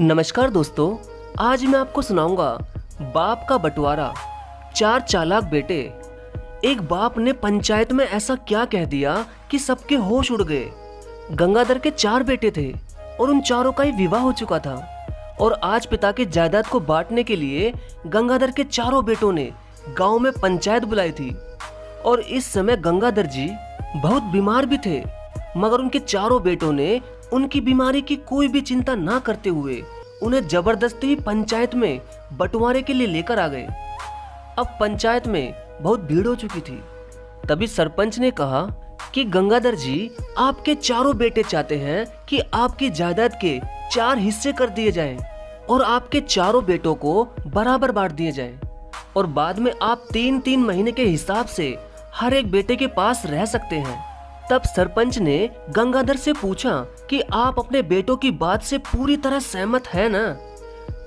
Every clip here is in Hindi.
नमस्कार दोस्तों, आज मैं आपको सुनाऊंगा बाप का बंटवारा। चार चालाक बेटे। एक बाप ने पंचायत में ऐसा क्या कह दिया कि सबके होश उड़ गए। गंगाधर के चार बेटे थे और उन चारों का ही विवाह हो चुका था और आज पिता के जायदाद को बांटने के लिए गंगाधर के चारों बेटों ने गांव में पंचायत बुलाई थी। और इस समय गंगाधर जी बहुत बीमार भी थे, मगर उनके चारों बेटों ने उनकी बीमारी की कोई भी चिंता ना करते हुए उन्हें जबरदस्ती ही पंचायत में बंटवारे के लिए लेकर आ गए। अब पंचायत में बहुत भीड़ हो चुकी थी। तभी सरपंच ने कहा कि गंगाधर जी, आपके चारों बेटे चाहते हैं कि आपकी जायदाद के 4 हिस्से कर दिए जाएं और आपके चारों बेटों को बराबर बांट दिए जाएं और बाद में आप 3-3 महीने के हिसाब से हर एक बेटे के पास रह सकते हैं। तब सरपंच ने गंगाधर से पूछा कि आप अपने बेटों की बात से पूरी तरह सहमत है ना?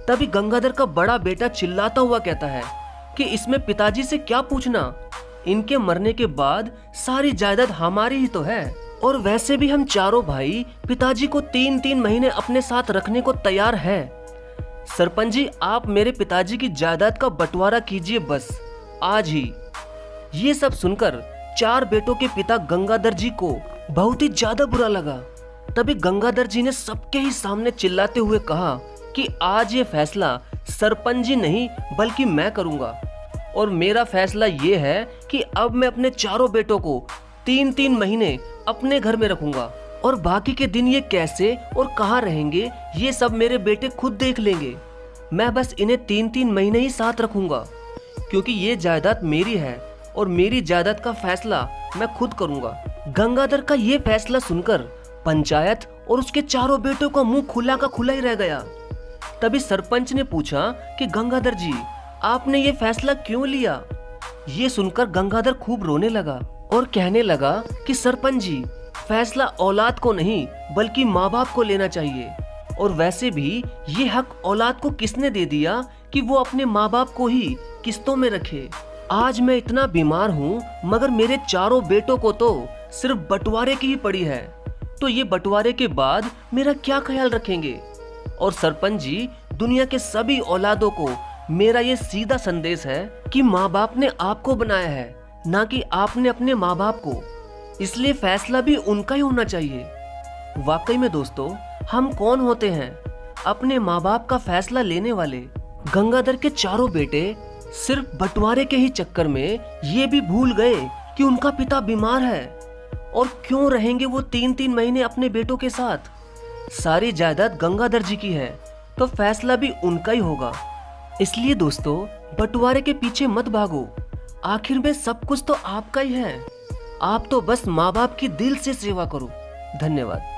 तभी गंगाधर का बड़ा बेटा चिल्लाता हुआ कहता है कि इसमें पिताजी से क्या पूछना, इनके मरने के बाद सारी जायदाद हमारी ही तो है और वैसे भी हम चारों भाई पिताजी को 3-3 महीने अपने साथ रखने को तैयार हैं। सरपंच जी, आप मेरे पिताजी की जायदाद का बंटवारा कीजिए बस, आज ही। ये सब सुनकर चार बेटों के पिता गंगाधर जी को बहुत ही ज्यादा बुरा लगा। तभी गंगाधर जी ने सबके ही सामने चिल्लाते हुए कहा कि आज ये फैसला सरपंच जी नहीं बल्कि मैं करूंगा और मेरा फैसला ये है कि अब मैं अपने चारों बेटों को 3-3 महीने अपने घर में रखूंगा और बाकी के दिन ये कैसे और कहाँ रहेंगे ये सब मेरे बेटे खुद देख लेंगे। मैं बस इन्हें 3-3 महीने ही साथ रखूंगा क्योंकि ये जायदाद मेरी है और मेरी जायदाद का फैसला मैं खुद करूंगा। गंगाधर का ये फैसला सुनकर पंचायत और उसके चारों बेटों का मुंह खुला का खुला ही रह गया। तभी सरपंच ने पूछा कि गंगाधर जी, आपने ये फैसला क्यों लिया? ये सुनकर गंगाधर खूब रोने लगा और कहने लगा कि सरपंच जी, फैसला औलाद को नहीं बल्कि माँ बाप को लेना चाहिए और वैसे भी ये हक औलाद को किसने दे दिया कि वो अपने माँ बाप को ही किस्तों में रखे। आज मैं इतना बीमार हूँ मगर मेरे चारों बेटों को तो सिर्फ बंटवारे की ही पड़ी है, तो ये बंटवारे के बाद मेरा क्या ख्याल रखेंगे? और सरपंच जी, दुनिया के सभी औलादों को मेरा ये सीधा संदेश है कि माँ बाप ने आपको बनाया है, ना कि आपने अपने माँ बाप को, इसलिए फैसला भी उनका ही होना चाहिए। वाकई में दोस्तों, हम कौन होते हैं अपने माँ बाप का फैसला लेने वाले? गंगाधर के चारों बेटे सिर्फ बंटवारे के ही चक्कर में ये भी भूल गए कि उनका पिता बीमार है और क्यों रहेंगे वो 3-3 महीने अपने बेटों के साथ। सारी जायदाद गंगाधर जी की है तो फैसला भी उनका ही होगा। इसलिए दोस्तों, बंटवारे के पीछे मत भागो, आखिर में सब कुछ तो आपका ही है। आप तो बस माँ बाप की दिल से सेवा करो। धन्यवाद।